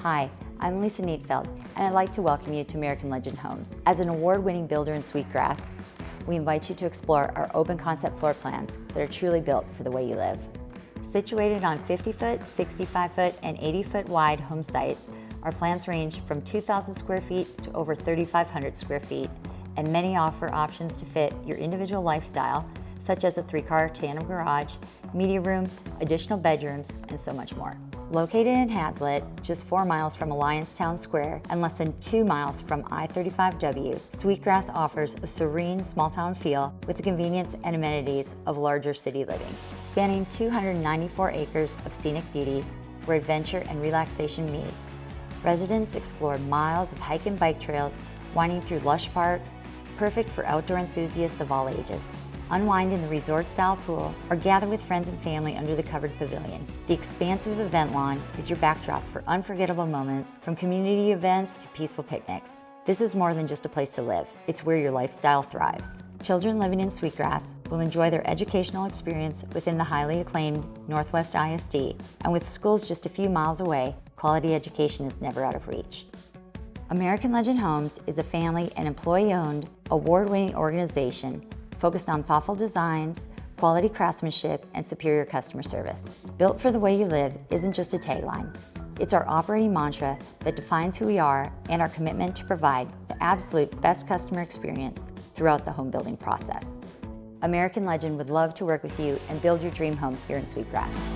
Hi, I'm Lisa Nietfeld, and I'd like to welcome you to American Legend Homes. As an award-winning builder in Sweetgrass, we invite you to explore our open concept floor plans that are truly built for the way you live. Situated on 50-foot, 65-foot, and 80-foot wide home sites, our plans range from 2,000 square feet to over 3,500 square feet, and many offer options to fit your individual lifestyle, such as a 3-car tandem garage, media room, additional bedrooms, and so much more. Located in Haslet, just 4 miles from Alliance Town Square and less than 2 miles from I-35W, Sweetgrass offers a serene small-town feel with the convenience and amenities of larger city living. Spanning 294 acres of scenic beauty where adventure and relaxation meet, residents explore miles of hike and bike trails winding through lush parks, perfect for outdoor enthusiasts of all ages. Unwind in the resort-style pool, or gather with friends and family under the covered pavilion. The expansive event lawn is your backdrop for unforgettable moments, from community events to peaceful picnics. This is more than just a place to live, it's where your lifestyle thrives. Children living in Sweetgrass will enjoy their educational experience within the highly acclaimed Northwest ISD, and with schools just a few miles away, quality education is never out of reach. American Legend Homes is a family and employee-owned, award-winning organization focused on thoughtful designs, quality craftsmanship, and superior customer service. Built for the way you live isn't just a tagline. It's our operating mantra that defines who we are and our commitment to provide the absolute best customer experience throughout the home building process. American Legend would love to work with you and build your dream home here in Sweetgrass.